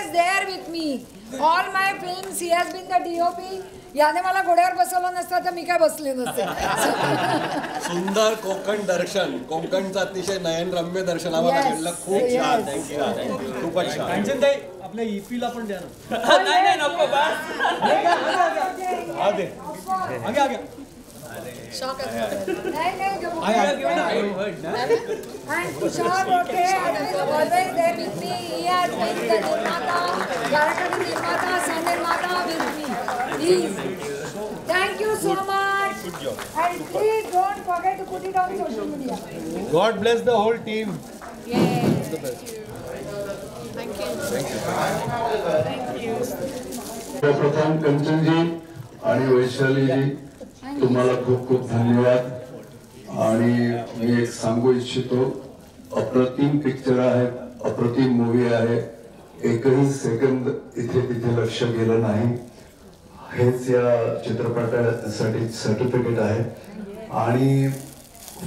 always there with me. All my films, he has been the DOP. याने मला घोड्यावर बसवलं नसतं तर मी काय बसले नसते. सुंदर कोकण दर्शन, कोकणचं अतिशय नयनरम्य दर्शन आम्हाला घडलं. खूप छान. थँक्यू. खूपच छान. कांचनताई आपल्या ईपीला पण द्या ना. नाही नको बस. आगे आगे शॉक नाही and Tushar Rothe is always there with me. He has been the Nirmata, Garakadi Nirmata, San Nirmata with me. Please. Thank you so much. And please don't forget to put it on social media. God bless the whole team. Yes. Thank you. प्रथम कंचनजी आणि वैशालीजी तुम्हाला खूप खूप धन्यवाद. आणि मी एक सांगू इच्छितो, अप्रतिम पिक्चर आहे, अप्रतिम मूवी आहे. एकही सेकंद इथे तिथे लक्ष गेलं नाही. हेच या चित्रपटासाठी सर्टिफिकेट आहे. आणि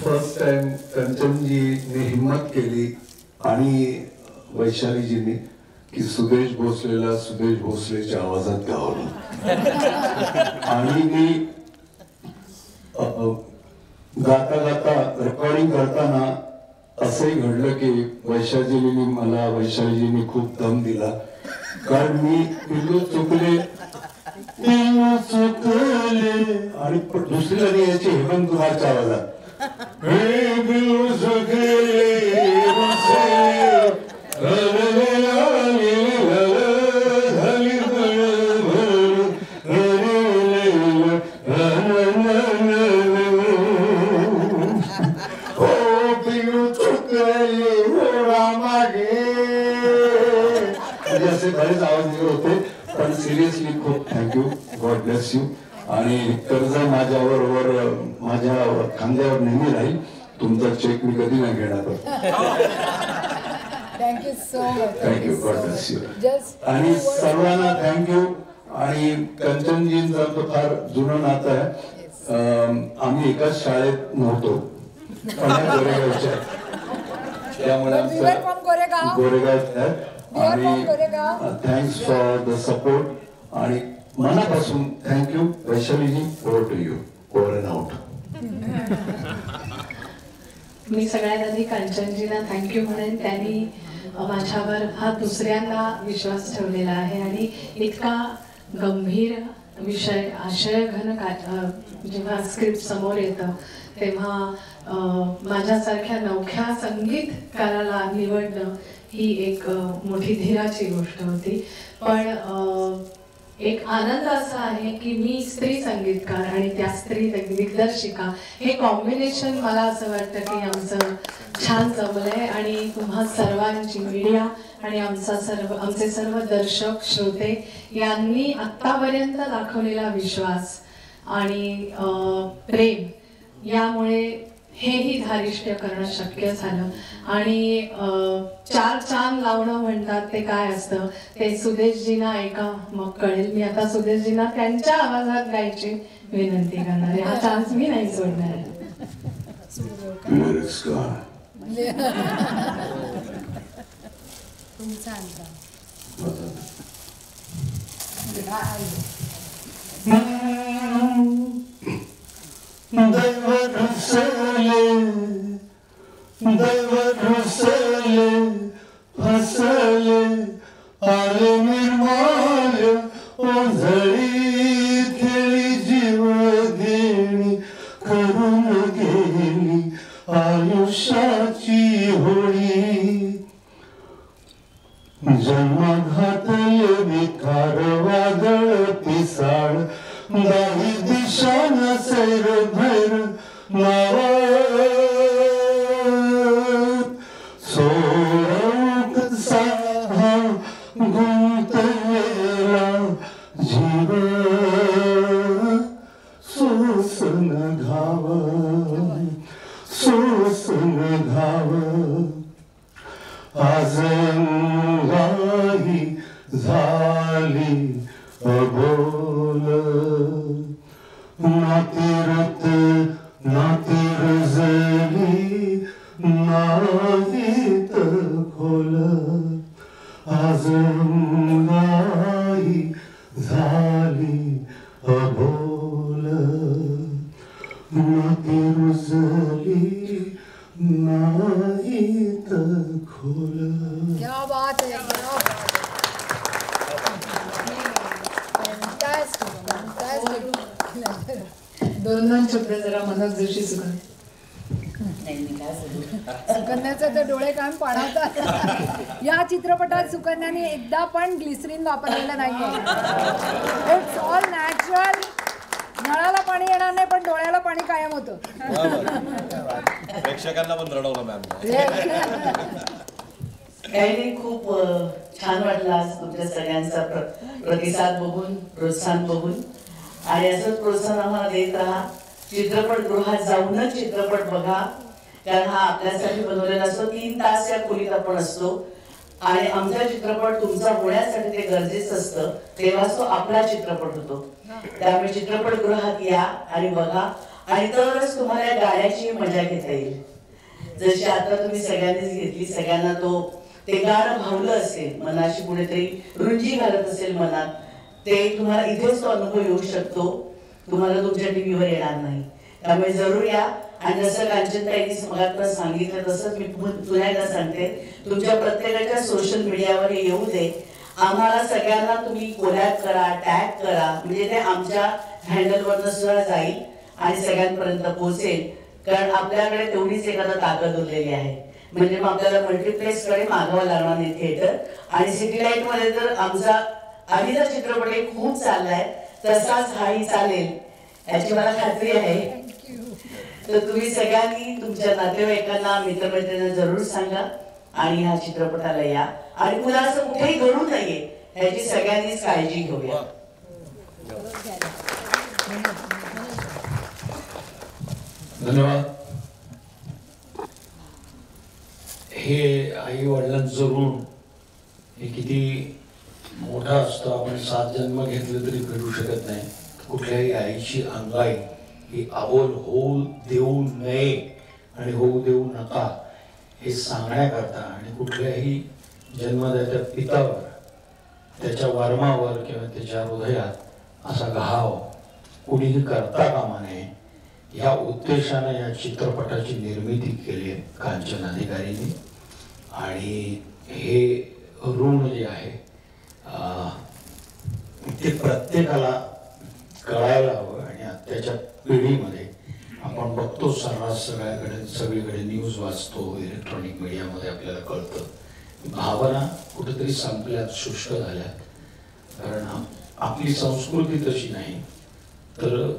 फर्स्ट टाइम कंचनजीने हिम्मत केली आणि वैशालीजींनी की सुदेश भोसलेला सुदेश भोसलेच्या आवाजात गावलं. आणि मी गाता गाता रेकॉर्डिंग करताना असंही घडलं की वैशालीजींनी खूप दम दिला. कारण मी पिल्लू चुकले आणि दुसरीला नाही याची हेमंत कुमारच्या आवाजात असे बरेच आवाज दिले होते. पण सिरियसली खूप थँक्यू. God bless you. आणि कर्ज माझ्या खांद्यावर नेहमी राहील. तुमचा चेक मी कधी नाही घेणार. Thank you so much. Thank you. God bless you. आणि सर्वांना थँक्यू. आणि कंचनजींचं तर फार जुनं नातं आहे. आम्ही एकाच शाळेत नव्हतो पण गोरेगावच्या, त्यामुळे गोरेगाव. आणि थँक्स फॉर द सपोर्ट आणि मनापासून thank you. Vaishaliji, over to you. Over and out. मी सगळ्यात आधी कांचनजींना थँक्यू म्हणेन. त्यांनी माझ्यावर हा दुसऱ्यांदा विश्वास ठेवलेला आहे आणि इतका गंभीर विषय आशयघन जेव्हा स्क्रिप्ट समोर येतं तेव्हा माझ्यासारख्या नवख्या संगीतकाराला निवडणं ही एक मोठी धीराची गोष्ट होती. पण एक आनंद असा आहे की मी स्त्री संगीतकार आणि त्या स्त्री दिग्दर्शिका हे कॉम्बिनेशन मला असं वाटतं की आमचं छान जमलंय. आणि तुम्हा सर्वांची मीडिया आणि आमचे सर्व दर्शक श्रोते यांनी आत्तापर्यंत दाखवलेला विश्वास आणि प्रेम यामुळे हेही धारिष्ट्य करणं शक्य झालं. आणि चार चांद लावणं म्हणतात ते काय असतं ते सुदेशजींना ऐका मग कळेल. मी आता सुदेशजींना त्यांच्या आवाजात गायची विनंती करणार आहे. हा चान्स मी नाही सोडणार आहे. दैव रुसले फसले आले निर्माल्य ओझळी खेळी जीव घेणी करून गेली आयुष्याची होळी. जन्म घातले विकार वादळ पिसाळ दाही दिशान सैर भैर नावा गुंतलेला जीव सोसन घाव आज अंगाही झाली अबोल. नातीरत नाती रुजली नाहीत खोल. आज झाली अबोल नाती रुजली नाहीत खोल. क्या बात है, क्या बात है. दोन शब्द जरा मनोज जोशी सुकन्या. सुकन्याचे तर डोळे कायम पाणवतात. या चित्रपटात सुकन्याने एकदा पण ग्लिसरीन वापरलेलं नाहीये. It's all natural. नळाला पाणी येणार नाही पण डोळ्याला पाणी कायम होतं. प्रेक्षकांना पण रडवलं मॅम. काही नाही, खूप छान वाटलं आज तुमच्या सगळ्यांचा प्रतिसाद बघून, प्रोत्साहन बघून. आणि असंच प्रोत्साहन आम्हाला देत राहा. चित्रपटगृहात जाऊनच चित्रपट बघा, कारण हा आपल्यासाठी बनवलेला असतो. 3 तास या खोलीत आपण असतो आणि आमचा चित्रपट तुमचा होण्यासाठी ते गरजेचं असतं, तेव्हाच तो आपला चित्रपट होतो. त्यामुळे चित्रपटगृहात या आणि बघा, आणि तरच तुम्हाला या गाण्याची मजा घेता येईल. जशी आता तुम्ही सगळ्यांनीच घेतली, सगळ्यांना ते गाणं भावलं असेल, मनाशी कुठेतरी रुंजी घालत असेल मनात, ते तुम्हाला इथेच तो अनुभव येऊ शकतो, तुम्हाला तुमच्या टीव्हीवर येणार नाही. त्यामुळे जरूर या. आणि जसं कांचनताईंनी मगात सांगितलं तसंच मी पुन्हा एकदा सांगते, तुमच्या प्रत्येकाच्या सोशल मीडियावर येऊ दे. आम्हाला सगळ्यांना तुम्ही कोलॅब करा, टॅग करा, म्हणजे ते आमच्या हँडलवरनं सुद्धा जाईल आणि सगळ्यांपर्यंत पोहोचेल. कारण आपल्याकडे तेवढीच एखादा ताकद उरलेली आहे. म्हणजे मग आपल्याला मल्टिप्लेक्सकडे मागावं लागणार नाही थिएटर. आणि सिटी लाईटमध्ये तर आमचा आधीचा चित्रपट खूप चाललाय, तसाच हाही चालेल याची मला खात्री आहे. तर तुम्ही सगळ्यांनी तुमच्या नातेवाईकांना, मित्रमैत्रिणींना जरूर सांगा आणि ह्या चित्रपटाला या. आणि पुन्हा असं कुठेही घडू नये ह्याची सगळ्यांनीच काळजी घेऊया. धन्यवाद. हे आई वडिलांचं ऋण हे किती मोठा असतं, आपण 7 जन्म घेतले तरी फेडू शकत नाही. कुठल्याही आईची अंगाई ही अबोल होऊ देऊ नये आणि होऊ देऊ नका हे सांगण्याकरता, आणि कुठल्याही जन्मदात्या पितावर, त्याच्या वर्मावर किंवा त्याच्या हृदयात असा घाव कुणीही करता कामा नये, या उद्देशाने या चित्रपटाची निर्मिती केली आहे कांचन अधिकारींनी. आणि हे ऋण जे आहे ते प्रत्येकाला कळायला हवं. आणि आत्ताच्या पिढीमध्ये आपण बघतो सर्रास सगळीकडे न्यूज वाचतो, इलेक्ट्रॉनिक मीडियामध्ये आपल्याला कळतं, भावना कुठेतरी संपल्यात, शुष्क झाल्यात. कारण आपली संस्कृती तशी नाही. तर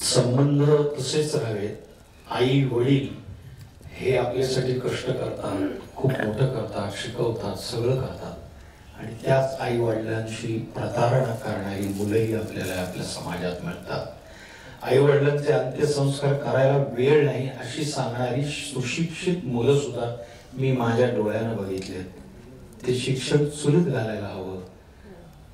संबंध तसेच राहावेत. आई वडील हे आपल्यासाठी कष्ट करतात, खूप मोठं करतात, शिकवतात, सगळं करतात. आणि त्याच आई वडिलांशी प्रतारणा करणारी मुलंही आपल्याला आपल्या समाजात मिळतात. आई वडिलांचे अंत्यसंस्कार करायला वेळ नाही अशी सांगणारी सुशिक्षित मुलं सुद्धा मी माझ्या डोळ्यानं बघितलेत. ते शिक्षण चुलीत घालायला हवं.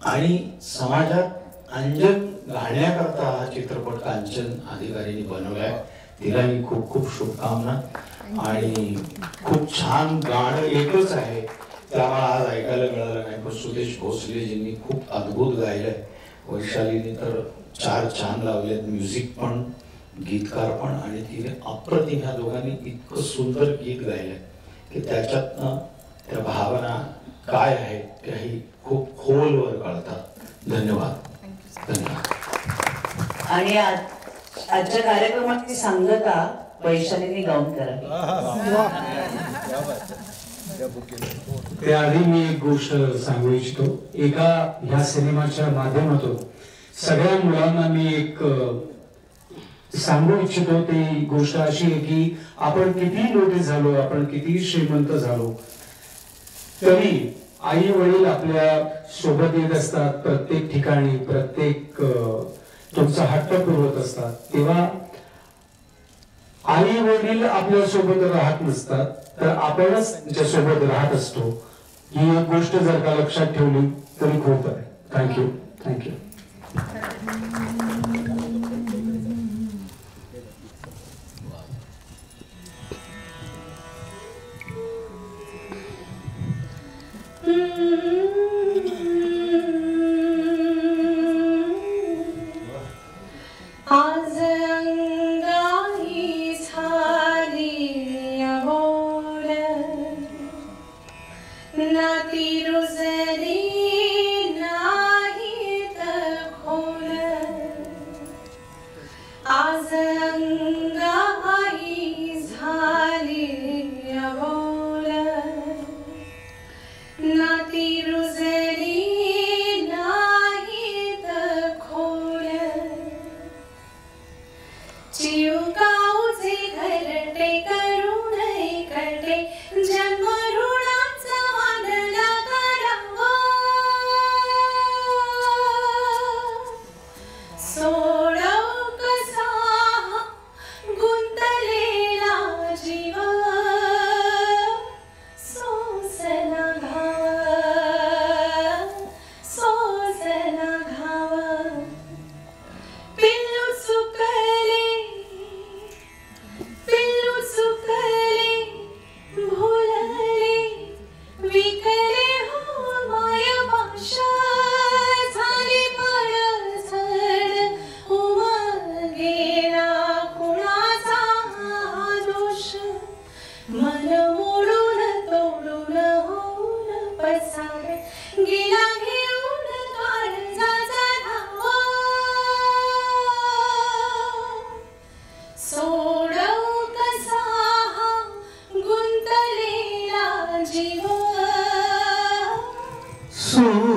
आणि समाजात अंजन घालण्याकरता हा चित्रपट कांचन अधिकारींनी बनवलाय. तिलाही खूप खूप शुभकामना. आणि खूप छान गाणं एकच आहे, ते आम्हाला आज ऐकायला मिळालं नाही, पण सुदेश भोसलेजींनी खूप अद्भुत गायलंय. वैशालीने तर 4 छान लावलेत, म्युझिक पण, गीतकार पण. आणि तिने अप्रतिम, ह्या दोघांनी इतकं सुंदर गीत गायलंय की त्याच्यातनं त्या भावना काय आहेत त्याही खूप खोलवर कळतात. धन्यवाद. धन्यवाद. आणि आजच्या कार्यक्रमाची सांगता वैशालीने गाऊन करावी. त्याआधी मी एक गोष्ट सांगू इच्छितो. एका ह्या सिनेमाच्या माध्यमातून सगळ्या मुलांना मी एक सांगू इच्छितो. ती गोष्ट अशी आहे की आपण किती मोठे झालो, आपण किती श्रीमंत झालो, तरी आई वडील आपल्या सोबत येत असतात प्रत्येक ठिकाणी, प्रत्येक तुमचा हट्ट पुरवत असतात. तेव्हा आई वडील आपल्या सोबत राहत नसतात, तर आपणच त्यांच्या सोबत राहत असतो. ही एक गोष्ट जर का लक्षात ठेवली तरी खूप आहे. थँक्यू. थँक्यू.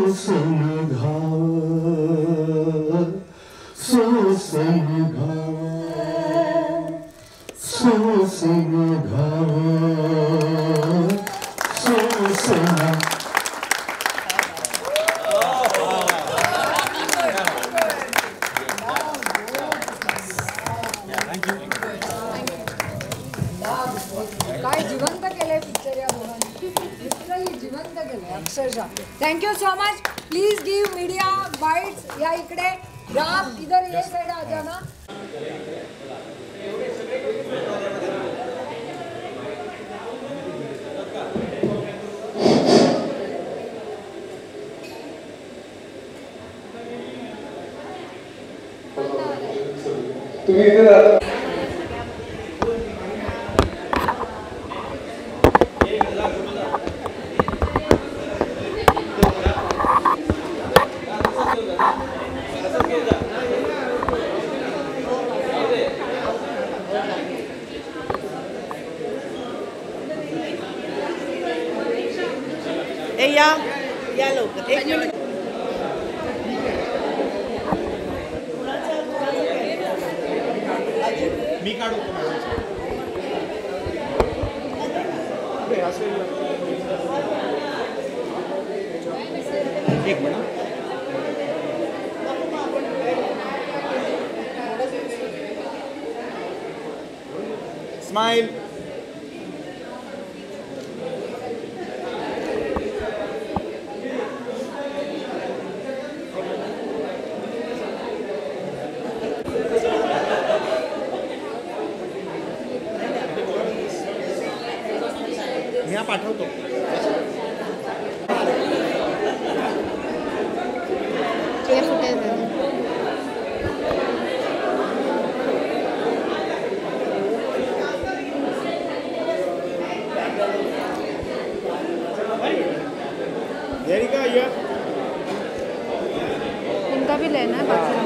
सोसन घाव सोसन घाव सोसन घाव सोसन काय जिवंत केलंय पिक्चर या दोघांनी, लिटरली जिवंत केलंय अक्षरशः. Thank you so much. Please give media bytes. या इकडे राम इधर ये साइड आ जाना. तुम्ही इथे या लवकर. एक मिनिट. मी काढू एक मिनिट. स्माइल. मी पाठवतो. इनका भी लेना है बाकी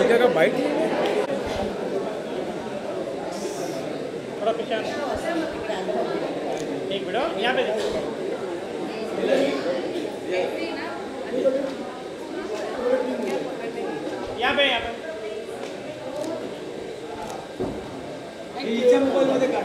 का बाइट थोड़ा पीछे एक मिनट. यहाँ पे मोबाईल मध्ये काढ.